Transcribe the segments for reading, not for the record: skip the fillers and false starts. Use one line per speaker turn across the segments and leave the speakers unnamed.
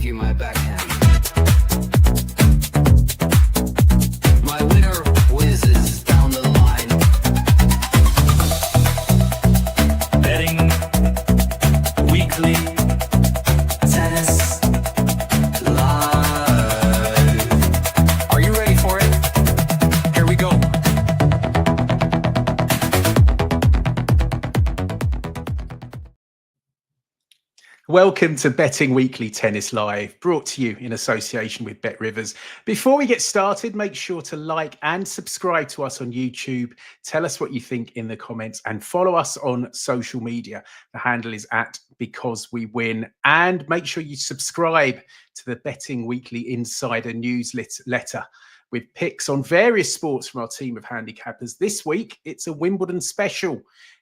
you my backhand. My winner whizzes down the line. Betting weekly tennis live. Are you ready for it? Here we go.
Welcome to Betting Weekly Tennis Live, brought to you in association with Bet Rivers. Before we get started, make sure to like and subscribe to us on YouTube. Tell us what you think in the comments and follow us on social media. The handle is @BecauseWeWin. And make sure you subscribe to the Betting Weekly Insider newsletter with picks on various sports from our team of handicappers. This week, it's a Wimbledon special.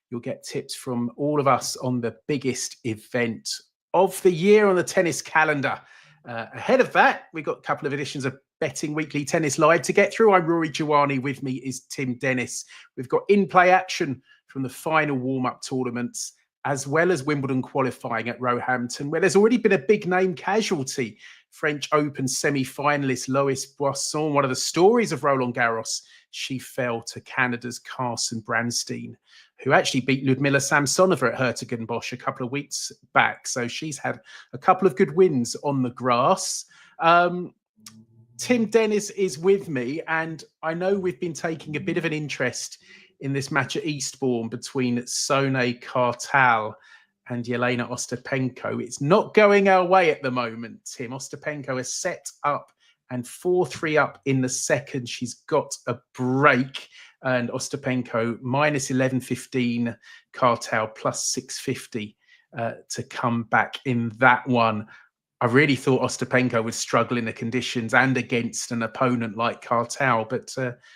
You'll get tips from all of us on the biggest event of the year on the tennis calendar. Ahead of that, we've got a couple of editions of Betting Weekly Tennis Live to get through. I'm Rory Jiwani. With me is Tim Dennis. We've got in-play action from the final warm-up tournaments, as well as Wimbledon qualifying at Roehampton, where there's already been a big name casualty. French Open semi-finalist Lois Boisson, one of the stories of Roland Garros. She fell to Canada's Carson Branstein, who actually beat Ludmila Samsonova at Hertogenbosch a couple of weeks back. So she's had a couple of good wins on the grass. Tim Dennis is with me, and I know we've been taking a bit of an interest in this match at Eastbourne between Sone Kartal and Yelena Ostapenko. It's not going our way at the moment, Tim. Ostapenko is set up and 4-3 up in the second. She's got a break. And Ostapenko minus 11.15, Kartal plus 650 to come back in that one. I really thought Ostapenko would struggle in the conditions and against an opponent like Kartal, but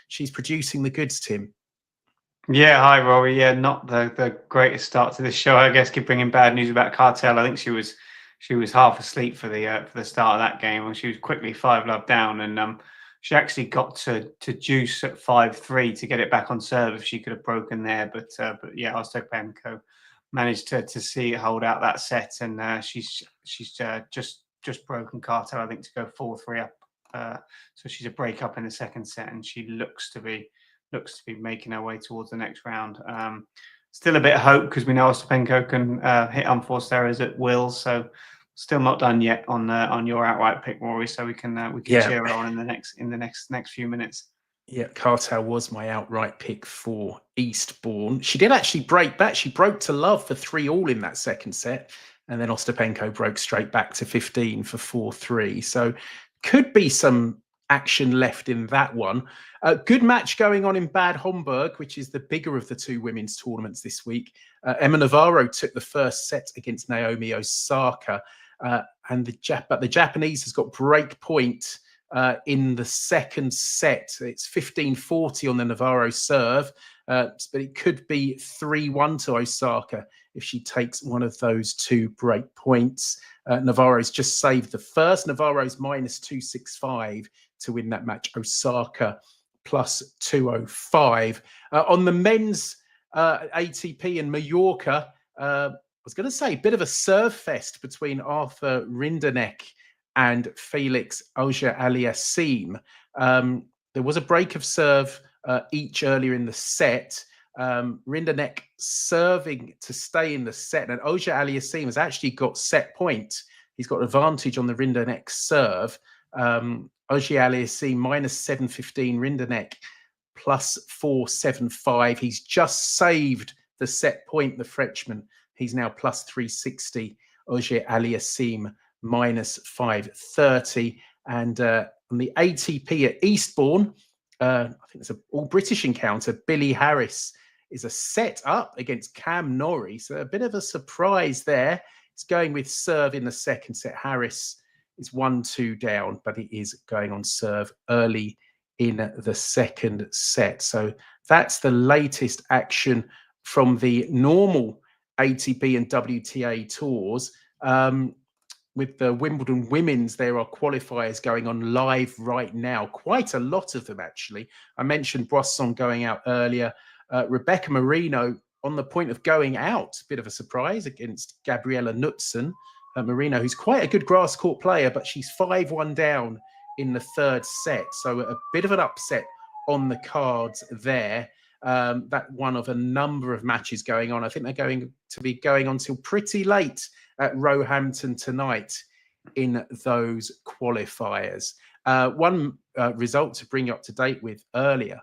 she's producing the goods, Tim.
Yeah, hi Rory. Yeah, not the greatest start to this show. I guess keep bringing bad news about Kartal. I think she was half asleep for the start of that game, and she was quickly 5-love down, and she actually got to juice at 5-3 to get it back on serve if she could have broken there. But yeah, Ostapenko managed to see it hold out that set, and she's just broken Kartal, I think, to go 4-3 up. So she's a break up in the second set, and she looks to be making her way towards the next round. Still a bit of hope because we know Ostapenko can hit unforced errors at will. So still not done yet on your outright pick, Rory. So we can cheer her on in the next few minutes.
Yeah, Kartal was my outright pick for Eastbourne. She did actually break back. She broke to love for 3-all in that second set, and then Ostapenko broke straight back to 15 for 4-3. So could be some action left in that one. A good match going on in Bad Homburg, which is the bigger of the two women's tournaments this week. Emma Navarro took the first set against Naomi Osaka, and the Japanese has got break point in the second set. It's 15-40 on the Navarro serve, but it could be 3-1 to Osaka if she takes one of those two break points. Navarro's just saved the first. Navarro's minus 265 to win that match. Osaka plus 205. On the men's ATP in Mallorca, I was going to say, a bit of a serve fest between Arthur Rinderknecht and Felix Auger-Aliassime. There was a break of serve each earlier in the set. Rinderknecht serving to stay in the set, and Auger-Aliassime has actually got set point. He's got advantage on the Rinderknecht serve. Auger-Aliassime minus 715, Rinderknecht plus 475. He's just saved the set point, the Frenchman. He's now plus 360. Auger-Aliassime minus 530. And on the ATP at Eastbourne, I think it's an all-British encounter. Billy Harris is a set up against Cam Norrie. So a bit of a surprise there. It's going with serve in the second set. Harris is 1-2 down, but he is going on serve early in the second set. So that's the latest action from the normal ATP and WTA tours. With the Wimbledon women's, there are qualifiers going on live right now. Quite a lot of them, actually. I mentioned Boisson going out earlier. Rebecca Marino on the point of going out. Bit of a surprise against Gabriela Knudsen. Marino, who's quite a good grass court player, but she's 5-1 down in the third set. So a bit of an upset on the cards there. That one of a number of matches going on. I think they're going to be going on till pretty late at Roehampton tonight in those qualifiers. One result to bring you up to date with earlier.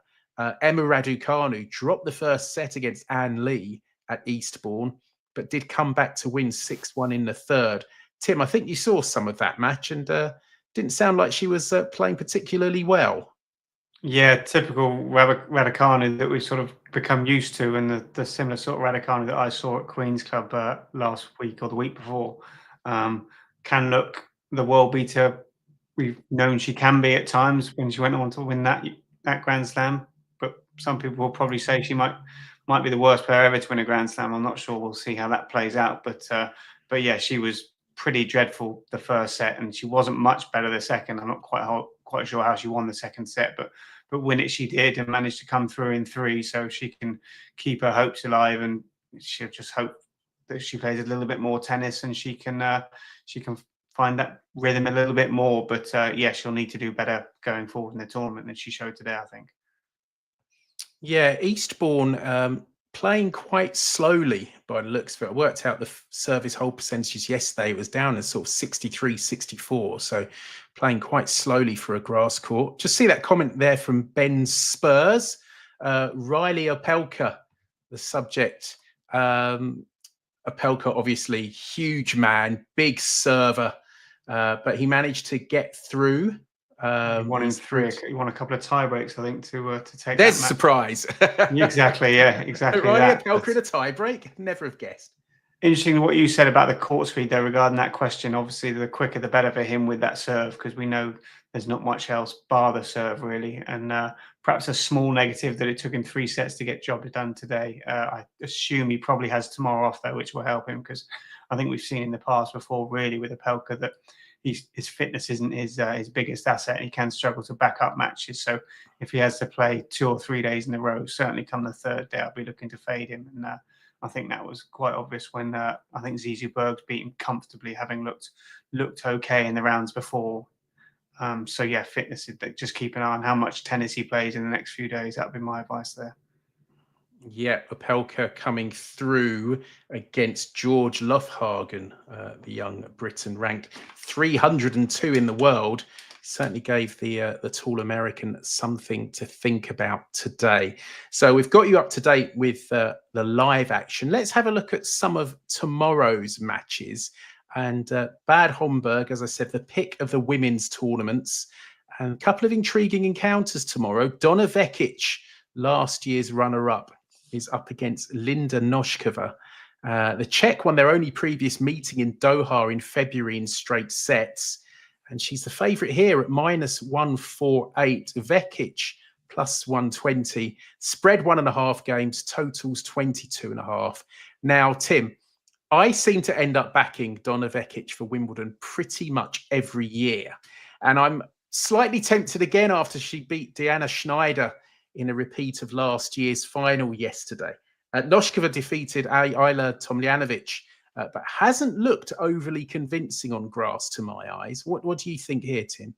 Emma Raducanu dropped the first set against Anne Lee at Eastbourne, but did come back to win 6-1 in the third. Tim, I think you saw some of that match and didn't sound like she was playing particularly well.
Yeah, typical Raducanu that we've sort of become used to, and the similar sort of Raducanu that I saw at Queen's Club last week or the week before. Can look the world beater we've known she can be at times when she went on to win that Grand Slam. But some people will probably say she might be the worst player ever to win a Grand Slam. I'm not sure. We'll see how that plays out. But yeah, she was pretty dreadful the first set, and she wasn't much better the second. I'm not quite sure how she won the second set, but win it she did, and managed to come through in three, so she can keep her hopes alive. And she'll just hope that she plays a little bit more tennis and she can find that rhythm a little bit more. But yeah, she'll need to do better going forward in the tournament than she showed today, I think.
Yeah, Eastbourne playing quite slowly by the looks of it. I worked out the service hold percentages yesterday. It was down as sort of 63, 64. So playing quite slowly for a grass court. Just see that comment there from Ben Spurs. Riley Opelka, the subject. Opelka, obviously, huge man, big server, but he managed to get through.
He won in three. He won a couple of tie breaks, I think, to take.
There's a surprise.
Exactly. Yeah. Exactly.
Riley Opelka in a tie break. Never have guessed.
Interesting what you said about the court speed there regarding that question. Obviously, the quicker the better for him with that serve, because we know there's not much else bar the serve really. And perhaps a small negative that it took him 3 sets to get job done today. I assume he probably has tomorrow off though, which will help him, because I think we've seen in the past before really with Opelka that his fitness isn't his biggest asset. He can struggle to back up matches. So if he has to play 2 or 3 days in a row, certainly come the third day, I'll be looking to fade him. And I think that was quite obvious when I think Zizou Berg's beat him comfortably, having looked okay in the rounds before. So yeah, fitness, just keep an eye on how much tennis he plays in the next few days. That would be my advice there.
Yeah, Opelka coming through against George Lofhagen, the young Briton, ranked 302 in the world. Certainly gave the tall American something to think about today. So we've got you up to date with the live action. Let's have a look at some of tomorrow's matches. And Bad Homburg, as I said, the pick of the women's tournaments. And a couple of intriguing encounters tomorrow. Donna Vekic, last year's runner-up, is up against Linda Noskova. The Czech won their only previous meeting in Doha in February in straight sets. And she's the favourite here at -148. Vekic +120. Spread 1.5 games, totals 22.5. Now, Tim, I seem to end up backing Donna Vekic for Wimbledon pretty much every year. And I'm slightly tempted again after she beat Diana Schneider in a repeat of last year's final yesterday. Noskova defeated Ayla Tomljanovic, but hasn't looked overly convincing on grass to my eyes. What do you think here, Tim?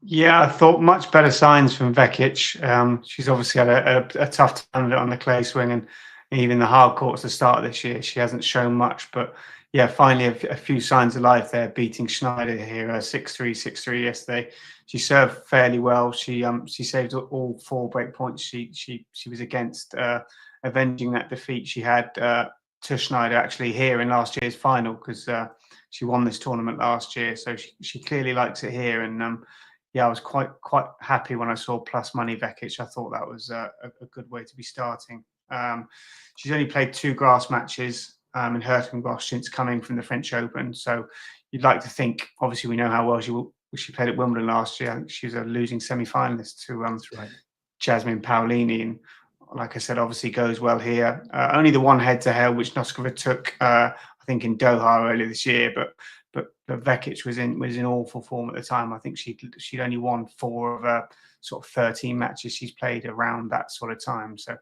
Yeah, I thought much better signs from Vekic. She's obviously had a tough time on the clay swing and even the hard courts to start this year. She hasn't shown much, but yeah, finally a few signs of life there, beating Schneider here 6-3, 6-3 yesterday. She served fairly well. She saved all 4 break points. She was against, avenging that defeat she had to Schneider actually here in last year's final, because she won this tournament last year. So she clearly likes it here. And yeah, I was quite happy when I saw plus money Vekic. I thought that was a good way to be starting. She's only played 2 grass matches in Hertogenbosch since coming from the French Open. So you'd like to think, obviously we know how well she played at Wimbledon last year. I think she was a losing semi-finalist to Jasmine Paolini. And like I said, obviously goes well here. Only the one head-to-head, which Noskova took, I think, in Doha earlier this year. But Vekic was in awful form at the time. I think she'd only won 4 of sort of 13 matches she's played around that sort of time. So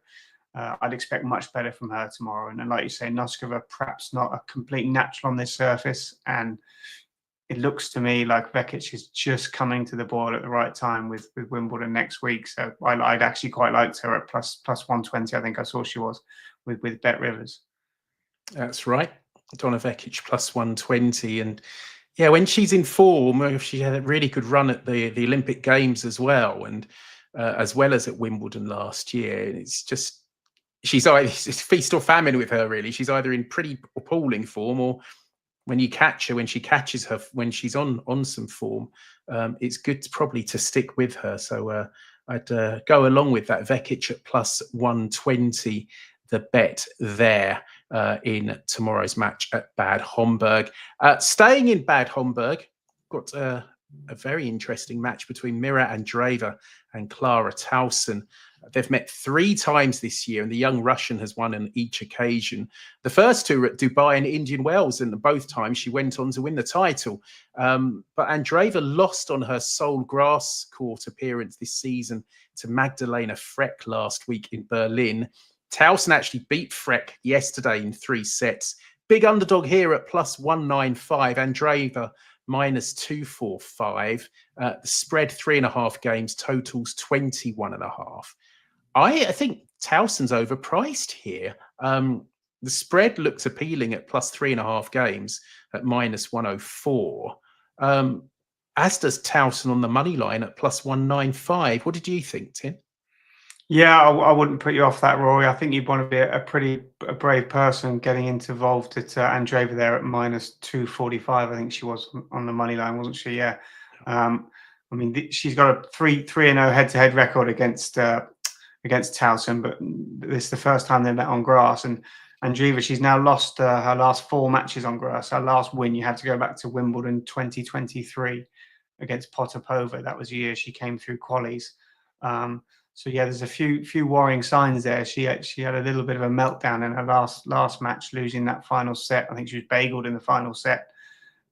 I'd expect much better from her tomorrow. And then, like you say, Noskova perhaps not a complete natural on this surface, and it looks to me like Vekic is just coming to the board at the right time with Wimbledon next week. So I'd actually quite liked her at plus 120. I think I saw she was with Bet Rivers.
That's right. Donna Vekic plus 120. And yeah, when she's in form, she had a really good run at the Olympic Games as well. And as well as at Wimbledon last year. It's just, it's feast or famine with her, really. She's either in pretty appalling form, or when you catch her, when she catches her, when she's on some form, it's good probably to stick with her. So I'd go along with that. Vekic at plus 120, the bet there in tomorrow's match at Bad Homburg. Staying in Bad Homburg, got a very interesting match between Mira Andreeva and Clara Tauson. They've met 3 times this year, and the young Russian has won on each occasion. The first 2 were at Dubai and Indian Wells, and both times she went on to win the title. But Andreeva lost on her sole grass court appearance this season to Magdalena Freck last week in Berlin. Tauson actually beat Freck yesterday in 3 sets. Big underdog here at plus 195. Andreeva minus 245. The spread 3.5 games, totals 21.5. I think Tauson's overpriced here. The spread looks appealing at plus 3.5 games at minus 104. As does Tauson on the money line at plus 195. What did you think, Tien?
Yeah, I wouldn't put you off that, Rory. I think you'd want to be a brave person getting involved at Andreeva there at minus 245. I think she was on the money line, wasn't she? Yeah. I mean, she's got a 3-0 head-to-head record against Tauson, but this is the first time they met on grass. And Andreeva, she's now lost her last 4 matches on grass. Her last win, you have to go back to Wimbledon 2023 against Potapova. That was the year she came through qualies. So yeah, there's a few worrying signs there. She had a little bit of a meltdown in her last match, losing that final set. I think she was bageled in the final set,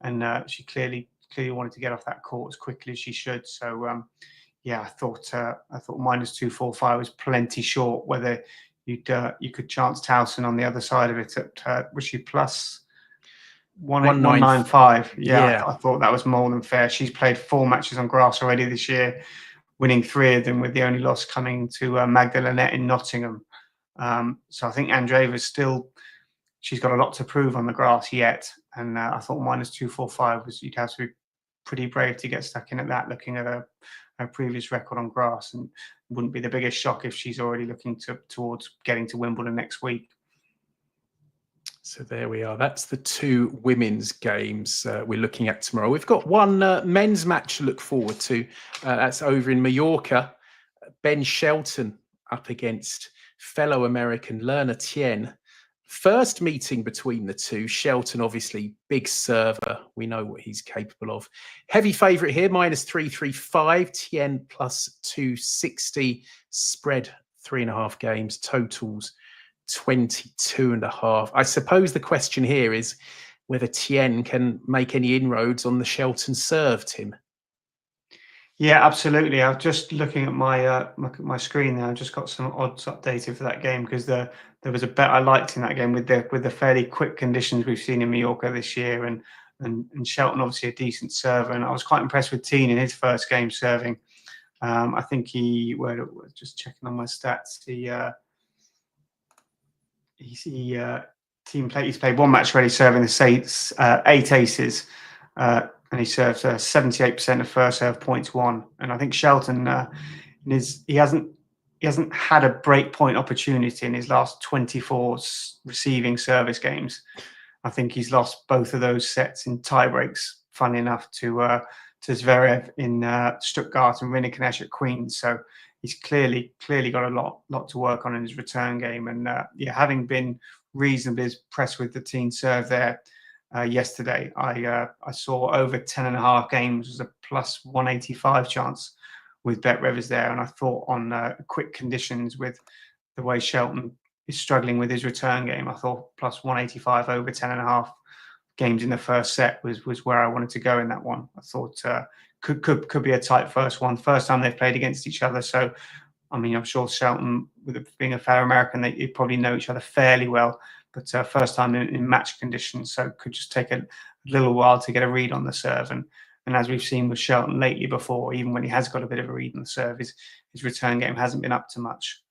and she clearly wanted to get off that court as quickly as she should. So yeah, I thought minus 245 was plenty short. Whether you could chance Tauson on the other side of it at was she plus 195? Yeah, I thought that was more than fair. She's played 4 matches on grass already this year, winning 3 of them, with the only loss coming to Magdalena in Nottingham. So I think Andreeva's she's got a lot to prove on the grass yet. And I thought minus 245 you'd have to be pretty brave to get stuck in at that, looking at her previous record on grass, and wouldn't be the biggest shock if she's already looking towards getting to Wimbledon next week.
So there we are. That's the 2 women's games we're looking at tomorrow. We've got one men's match to look forward to. That's over in Mallorca. Ben Shelton up against fellow American Lerner Tien. First meeting between the 2. Shelton, obviously, big server. We know what he's capable of. Heavy favourite here, minus 335. Tien plus 260. Spread 3.5 games. Totals 22.5. I suppose the question here is whether Tien can make any inroads on the Shelton serve, Tim.
Yeah, absolutely. I'm just looking at my screen there. I've just got some odds updated for that game, because there was a bet I liked in that game with the fairly quick conditions we've seen in Mallorca this year, and Shelton obviously a decent server, and I was quite impressed with Tien in his first game serving. I think just checking on my stats, he's played 1 match already serving the 8 aces. And he serves 78% of first serve points won. And I think Shelton, he hasn't had a break point opportunity in his last 24 receiving service games. I think he's lost both of those sets in tie breaks, funny enough, to Zverev in Stuttgart and Rinniknecht at Queens. So he's clearly got a lot to work on in his return game. And having been reasonably impressed with the Tien serve there, yesterday, I saw over 10.5 games as a plus 185 chance with Bet Rivers there, and I thought on quick conditions, with the way Shelton is struggling with his return game, I thought plus 185 over 10.5 games in the first set was where I wanted to go in that one. I thought could be a tight first time they've played against each other, so I mean, I'm sure Shelton, with being a fellow American, they probably know each other fairly well, but first time in match conditions, so it could just take a little while to get a read on the serve. And as we've seen with Shelton lately before, even when he has got a bit of a read on the serve, his return game hasn't been up to much.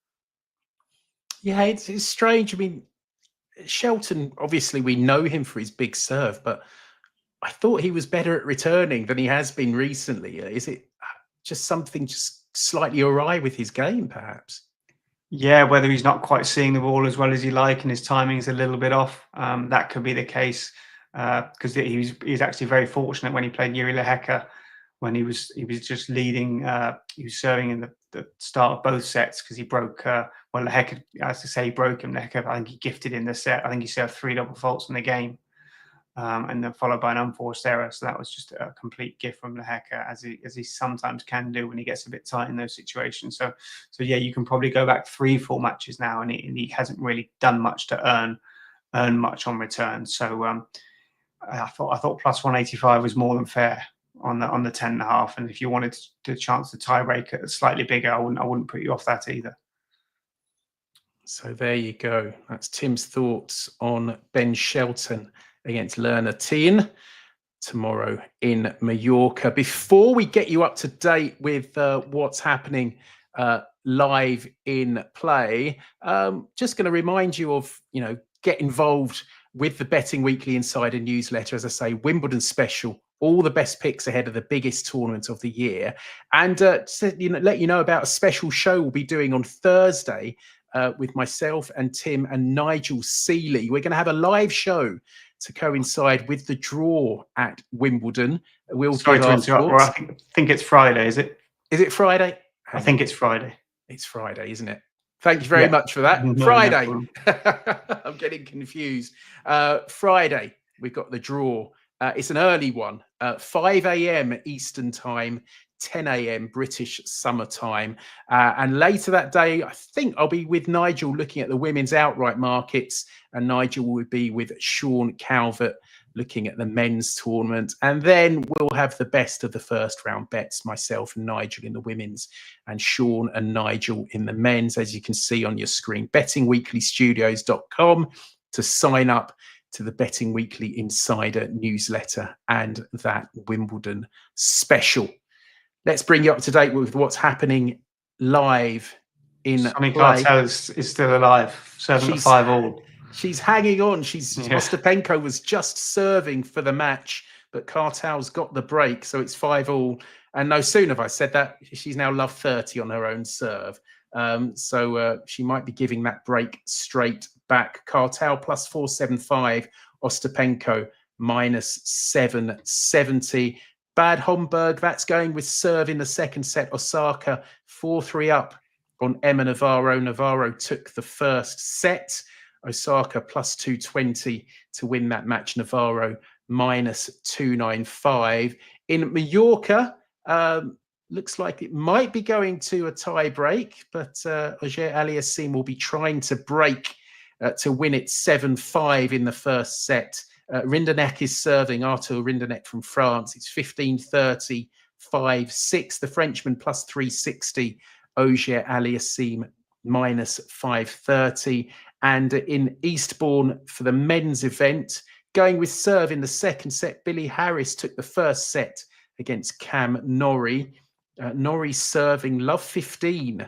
Yeah, it's strange. I mean, Shelton, obviously, we know him for his big serve, but I thought he was better at returning than he has been recently. Is it just something just slightly awry with his game, perhaps?
Yeah, whether he's not quite seeing the ball as well as he like and his timing's a little bit off, that could be the case. Because he's actually very fortunate when he played Yuri Lehecka, when he was just leading. He was serving in the start of both sets because he broke. Well, Lehecka, as to say, he broke him. Lehecka, I think he gifted in the set. I think he served 3 double faults in the game. And then followed by an unforced error. So that was just a complete gift from Lehecka, as he sometimes can do when he gets a bit tight in those situations. So yeah, you can probably go back 3-4 matches now, and he hasn't really done much to earn much on return. So I thought plus 185 was more than fair on the 10.5. And if you wanted the chance to tie break at slightly bigger, I wouldn't put you off that either.
So there you go. That's Tim's thoughts on Ben Shelton against Lerner Tien tomorrow in Mallorca. Before we get you up to date with what's happening live in play, just going to remind you of, get involved with the Betting Weekly Insider newsletter. As I say, Wimbledon special, all the best picks ahead of the biggest tournament of the year. And let you know about a special show we'll be doing on Thursday with myself and Tim and Nigel Seeley. We're going to have a live show to coincide with the draw at Wimbledon.
Sorry to interrupt, Rory. I think it's Friday, is it?
Is it Friday?
I think it's Friday.
It's Friday, isn't it? Thank you very much for that.
No,
Friday.
no
I'm getting confused. Friday, we've got the draw. It's an early one, 5 a.m. Eastern time, 10 a.m. British summer time. And later that day, I think I'll be with Nigel looking at the women's outright markets, and Nigel will be with Sean Calvert looking at the men's tournament. And then we'll have the best of the first round bets, myself and Nigel in the women's and Sean and Nigel in the men's, as you can see on your screen. bettingweeklystudios.com to sign up to the Betting Weekly Insider newsletter and that Wimbledon special. Let's bring you up to date with what's happening live in
Sonny
play.
Cartel is still alive, 7-5 all.
She's hanging on. Ostapenko was just serving for the match, but Cartel's got the break, so it's 5-all. And no sooner have I said that, she's now love 30 on her own serve. So she might be giving that break straight back. Cartel plus 475, Ostapenko minus 770. Bad Homburg, that's going with serve in the second set. Osaka 4-3 up on Emma Navarro. Navarro took the first set. Osaka plus 220 to win that match. Navarro minus 295. In Mallorca, looks like it might be going to a tie break, but Auger Aliassime will be trying to break to win it 7-5 in the first set. Rinderknech is serving, Arthur Rinderknech from France. It's 15-30, 5-6. The Frenchman plus 360, Auger Aliassime minus 530. And in Eastbourne for the men's event, going with serve in the second set, Billy Harris took the first set against Cam Norrie. Norrie serving love 15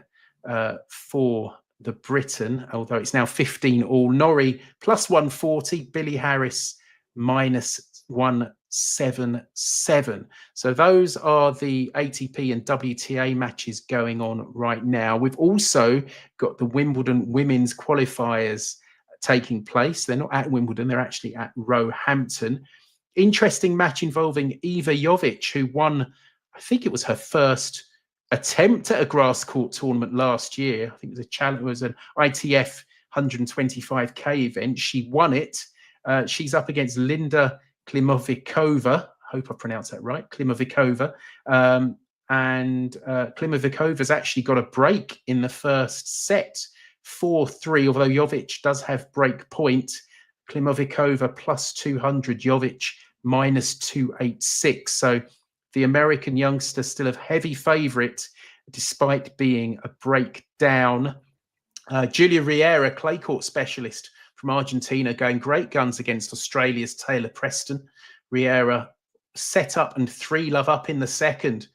for the Briton, although it's now 15-all. Norrie plus 140, Billy Harris minus 177. So those are the ATP and WTA matches going on right now. We've also got the Wimbledon women's qualifiers taking place. They're not at Wimbledon, they're actually at Roehampton. Interesting match involving Iva Jovic, who won, I think it was her first attempt at a grass court tournament last year. I think it was a challenge, it was an ITF 125k event. She won it. She's up against Linda Klimovikova. I hope I pronounced that right. Klimovikova. And Klimovikova's actually got a break in the first set, 4-3, although Jovic does have break point. Klimovikova plus 200, Jovic minus 286. So the American youngster still a heavy favourite despite being a breakdown. Julia Riera, clay court specialist from Argentina, going great guns against Australia's Taylor Preston. Riera set up and 3-love up in the second.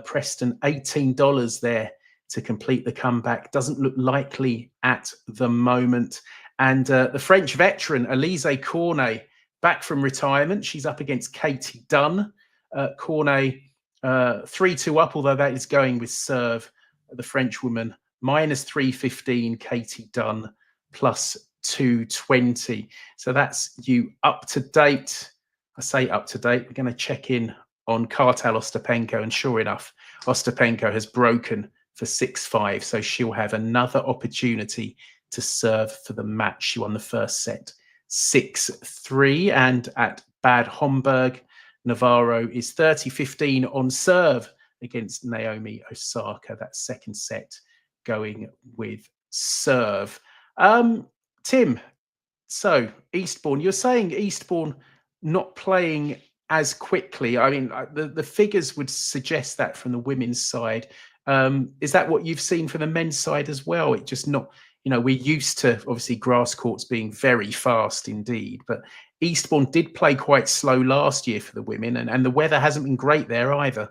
Preston $18 there to complete the comeback. Doesn't look likely at the moment. And the French veteran, Elise Cornet, back from retirement. She's up against Katie Dunn. Cornet 3-2 up, although that is going with serve. The French woman -315, Katie Dunn +220. So that's you up to date. I say up to date. We're going to check in on Kartal Ostapenko, and sure enough, Ostapenko has broken for 6-5. So she'll have another opportunity to serve for the match. She won the first set 6-3, and at Bad Homburg, Navarro is 30-15 on serve against Naomi Osaka. That second set going with serve. Tim, so Eastbourne, you're saying Eastbourne not playing as quickly. I mean, the figures would suggest that from the women's side. Is that what you've seen from the men's side as well? It just not, we're used to obviously grass courts being very fast indeed, but Eastbourne did play quite slow last year for the women, and the weather hasn't been great there either.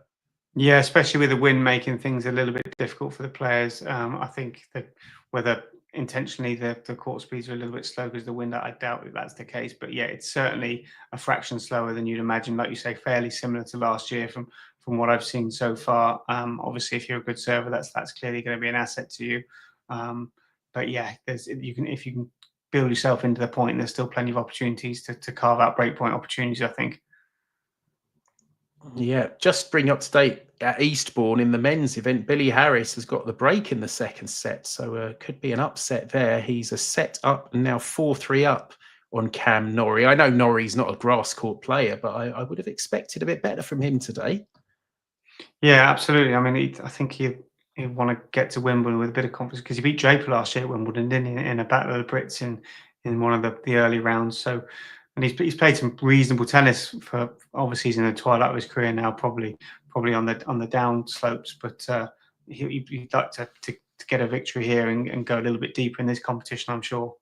Yeah, especially with the wind making things a little bit difficult for the players. I think that whether intentionally the court speeds are a little bit slow because of the wind, I doubt that that's the case. But yeah, it's certainly a fraction slower than you'd imagine. Like you say, fairly similar to last year from what I've seen so far. Obviously, if you're a good server, that's clearly going to be an asset to you. But yeah, if you can build yourself into the point, there's still plenty of opportunities to carve out breakpoint opportunities, I think.
Yeah, just bring up to date at Eastbourne in the men's event. Billy Harris has got the break in the second set, so could be an upset there. He's a set up and now 4-3 up on Cam Norrie. I know Norrie's not a grass court player, but I would have expected a bit better from him today.
Yeah, absolutely. I mean, I think he want to get to Wimbledon with a bit of confidence because he beat Draper last year at Wimbledon, didn't he, in a battle of the Brits in one of the early rounds. So. And he's played some reasonable tennis for, obviously he's in the twilight of his career now, probably on the down slopes, but he'd like to get a victory here and go a little bit deeper in this competition, I'm sure.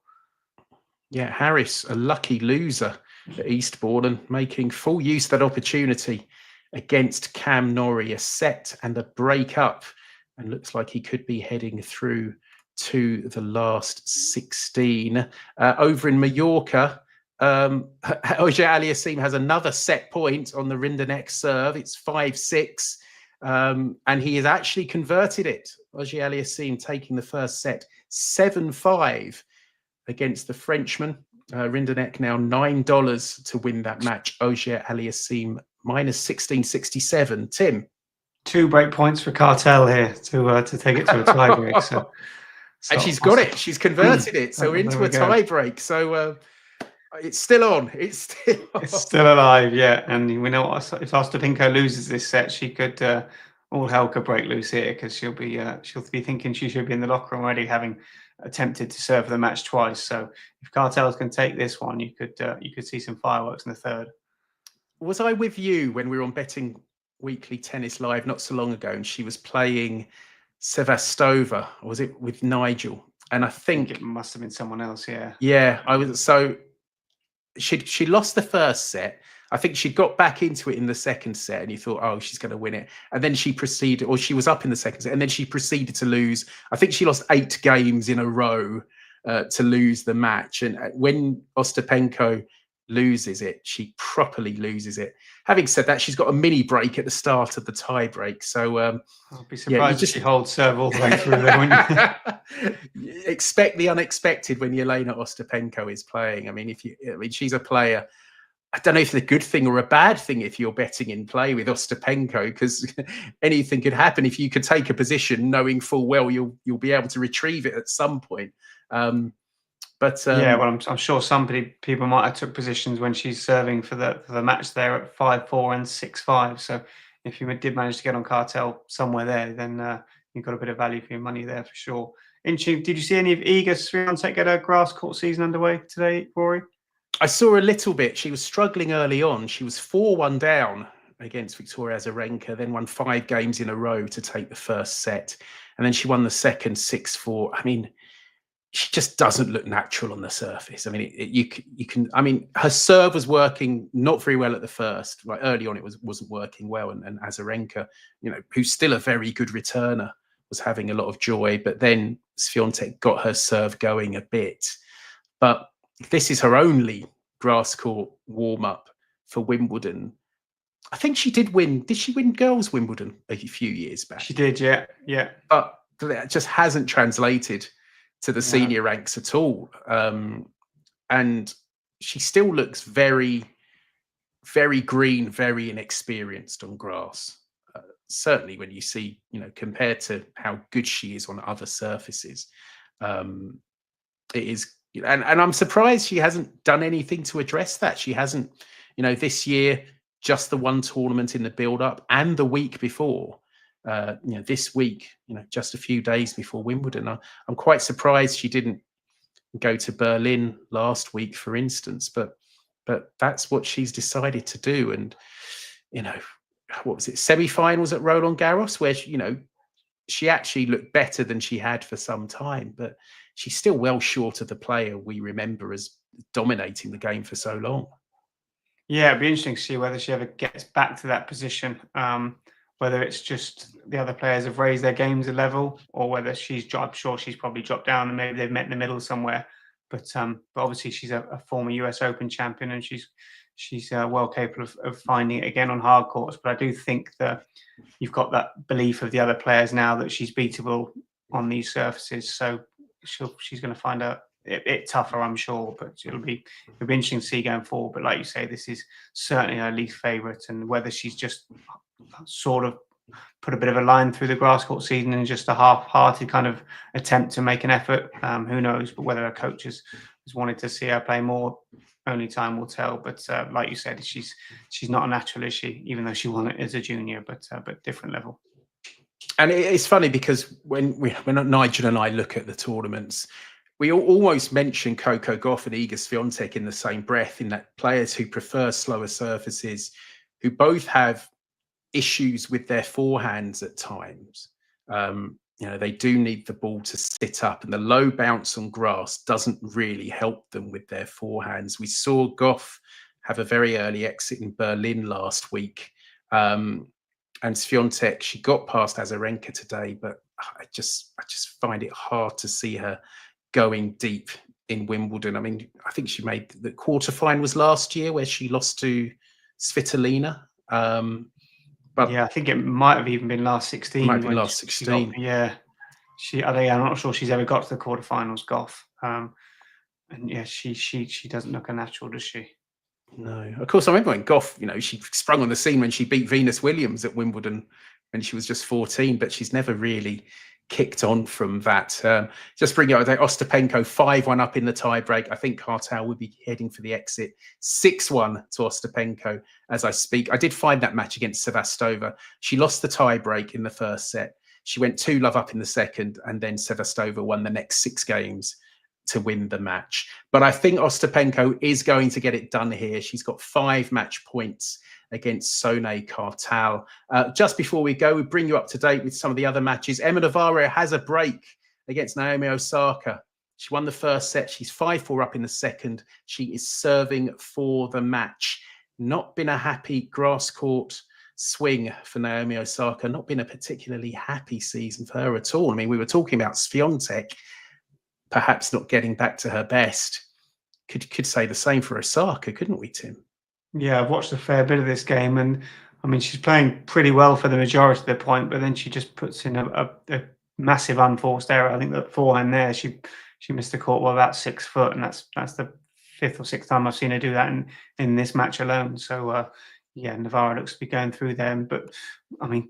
Yeah, Harris, a lucky loser at Eastbourne and making full use of that opportunity against Cam Norrie, a set and a break up, and looks like he could be heading through to the last 16. Over in Mallorca, Auger Aliassime has another set point on the Rinderknech serve. It's 5-6, and he has actually converted it. Auger Aliassime taking the first set 7-5 against the Frenchman. Rinderknech now $9 to win that match. Auger Aliassime -1667. Tim,
2 break points for Kartal here to take it to a tie break. So
and she's got it. She's converted it. So into a tie break. So. It's still on. It's still
alive, yeah. And we know if Ostapenko loses this set, she could all hell could break loose here because she'll be thinking she should be in the locker room already, having attempted to serve the match twice. So if Kartels can take this one, you could see some fireworks in the third.
Was I with you when we were on Betting Weekly Tennis Live not so long ago, and she was playing Sevastova, or was it with Nigel? And I think
it must have been someone else. Yeah.
Yeah, I was so. She lost the first set. I think she got back into it in the second set, and you thought, oh, she's going to win it. And then she proceeded, or she was up in the second set, and then she proceeded to lose. I think she lost 8 games in a row to lose the match. And when Ostapenko loses it, she properly loses it. Having said that, she's got a mini break at the start of the tie break. So
I'll be surprised if she holds serve all the way through there, wouldn't
you? Expect the unexpected when Jelena Ostapenko is playing. I mean, she's a player. I don't know if it's a good thing or a bad thing if you're betting in play with Ostapenko, because anything could happen. If you could take a position knowing full well you'll be able to retrieve it at some point.
Yeah, well, I'm sure some people might have took positions when she's serving for the match there at 5-4 and 6-5. So if you did manage to get on Kartal somewhere there, then you've got a bit of value for your money there for sure. Did you see any of Iga Swiatek get a grass court season underway today, Rory?
I saw a little bit. She was struggling early on. She was 4-1 down against Victoria Azarenka, then won 5 games in a row to take the first set. And then she won the second 6-4. I mean, she just doesn't look natural on the surface. I mean, you can. I mean, her serve was working not very well at the first. Like early on, it wasn't working well, and Azarenka, who's still a very good returner, was having a lot of joy. But then Swiatek got her serve going a bit. But this is her only grass court warm up for Wimbledon. I think she did win. Did she win girls Wimbledon a few years back?
She did, yeah.
But that just hasn't translated to the senior ranks at all. And she still looks very, very green, very inexperienced on grass. Certainly when you see, compared to how good she is on other surfaces, it is. And I'm surprised she hasn't done anything to address that. She hasn't, this year, just the one tournament in the build-up and the week before. This week, just a few days before Wimbledon, I'm quite surprised she didn't go to Berlin last week, for instance. But that's what she's decided to do. And what was it? Semi-finals at Roland Garros, where she actually looked better than she had for some time, but she's still well short of the player we remember as dominating the game for so long.
Yeah, it'd be interesting to see whether she ever gets back to that position. Whether it's just the other players have raised their games a level, or whether I'm sure she's probably dropped down and maybe they've met in the middle somewhere. But obviously she's a former US Open champion, and she's well capable of finding it again on hard courts. But I do think that you've got that belief of the other players now that she's beatable on these surfaces. So she's going to find it tougher, I'm sure, but it'll be interesting to see going forward. But like you say, this is certainly her least favourite, and whether she's just sort of put a bit of a line through the grass court season and just a half-hearted kind of attempt to make an effort, who knows? But whether her coach has wanted to see her play more, only time will tell. But like you said, she's not a natural, is she? Even though she won it as a junior, but different level.
And it's funny because when Nigel and I look at the tournaments, we almost mention Coco Gauff and Iga Swiatek in the same breath, in that players who prefer slower surfaces, who both have issues with their forehands at times. They do need the ball to sit up, and the low bounce on grass doesn't really help them with their forehands. We saw Gauff have a very early exit in Berlin last week. And Swiatek, she got past Azarenka today, but I just find it hard to see her going deep in Wimbledon. I mean, I think she made the quarterfinals last year where she lost to Svitolina. But
yeah, I think it might have even been last 16.
Might have been last 16.
I'm not sure she's ever got to the quarterfinals, Gauff. And yeah, she doesn't look a natural, does she?
No. Of course, I remember when Gauff, she sprung on the scene when she beat Venus Williams at Wimbledon when she was just 14, but she's never really kicked on from that. Just bring it up, Ostapenko 5-1 up in the tiebreak. I think Cartel would be heading for the exit. 6-1 to Ostapenko as I speak. I did find that match against Sevastova. She lost the tiebreak in the first set. She went 2-love up in the second, and then Sevastova won the next 6 games to win the match. But I think Ostapenko is going to get it done here. She's got 5 match points against Sone Cartal. Just before we go, we bring you up to date with some of the other matches. Emma Navarro has a break against Naomi Osaka. She won the first set. She's 5-4 up in the second. She is serving for the match. Not been a happy grass court swing for Naomi Osaka. Not been a particularly happy season for her at all. I mean, we were talking about Swiatek perhaps not getting back to her best. Could say the same for Osaka, couldn't we, Tim?
Yeah, I've watched a fair bit of this game, and I mean, she's playing pretty well for the majority of the point, but then she just puts in a massive unforced error. I think that forehand there, she missed the court by about 6 foot, and that's the 5th or 6th time I've seen her do that in this match alone. So yeah, Navarro looks to be going through them, but I mean,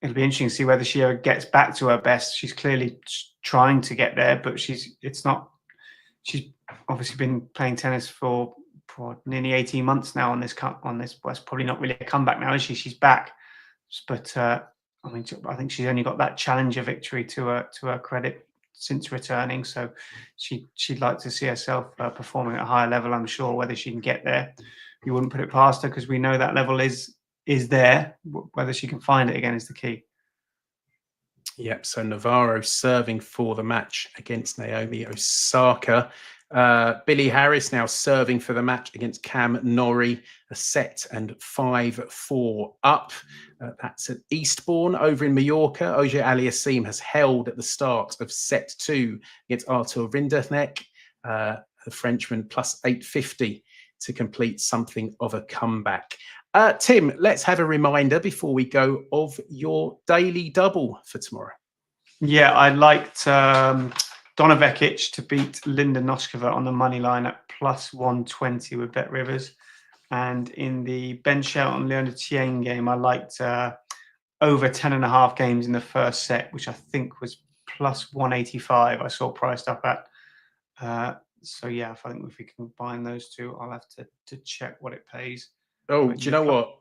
it'll be interesting to see whether she ever gets back to her best. She's clearly trying to get there, but she's obviously been playing tennis for nearly 18 months now on this. Well, it's probably not really a comeback now, is she? She's back, but I mean, I think she's only got that challenger victory to her credit since returning. So she'd like to see herself performing at a higher level. I'm sure whether she can get there, you wouldn't put it past her, because we know that level is is there. Whether she can find it again is the key.
Yep. So Navarro serving for the match against Naomi Osaka. Billie Harris now serving for the match against Cam Norrie, a set and 5-4 up. That's at Eastbourne over in Mallorca. Auger Aliassime has held at the start of set 2 against Artur Rinderknecht, the Frenchman, plus 850 to complete something of a comeback. Tim, let's have a reminder before we go of your daily double for tomorrow.
Yeah, I liked Donna Vekic to beat Linda Noskova on the money line at plus 120 with Bet Rivers. And in the Ben Shelton Leona Tien game, I liked over 10.5 games in the first set, which I think was plus 185. I saw priced up at. So yeah, I think if we combine those two, I'll have to check what it pays.
Oh, do you know what?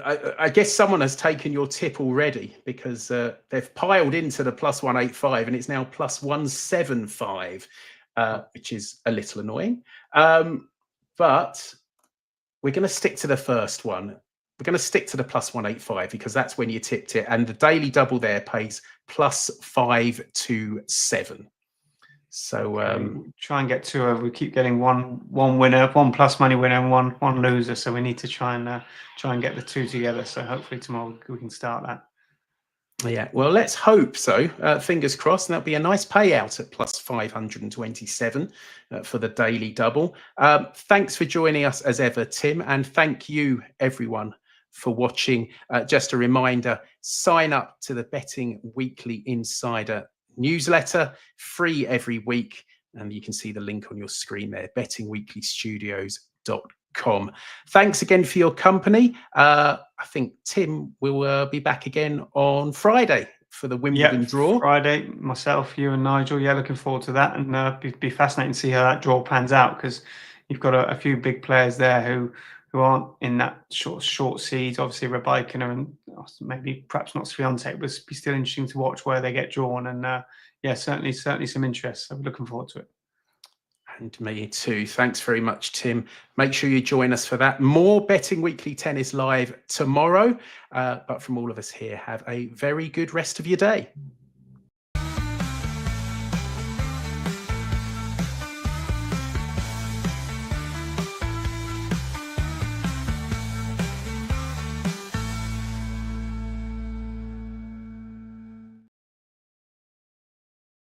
I guess someone has taken your tip already, because they've piled into the plus 185 and it's now plus 175, which is a little annoying. But we're going to stick to the first one. We're going to stick to the plus 185 because that's when you tipped it. And the daily double there pays plus 527. So
try and get two. We keep getting one winner, one plus money winner, and one loser. So we need to try and get the two together. So hopefully tomorrow we can start that.
Yeah, well, let's hope so. Fingers crossed. And that'll be a nice payout at plus 527 for the daily double. Thanks for joining us as ever, Tim, and thank you everyone for watching. Just a reminder: sign up to the Betting Weekly Insider newsletter, free every week, and you can see the link on your screen there, bettingweeklystudios.com. Thanks again for your company. I think Tim will be back again on Friday for the Wimbledon draw.
Friday, myself, you and Nigel. Yeah, looking forward to that, and be fascinating to see how that draw pans out, because you've got a few big players there who aren't in that short seeds. Obviously, Rebikina and maybe perhaps not Swiatek, but be still interesting to watch where they get drawn. And yeah, certainly some interest. So we're looking forward to it.
And me too. Thanks very much, Tim. Make sure you join us for that. More Betting Weekly Tennis Live tomorrow. But from all of us here, have a very good rest of your day.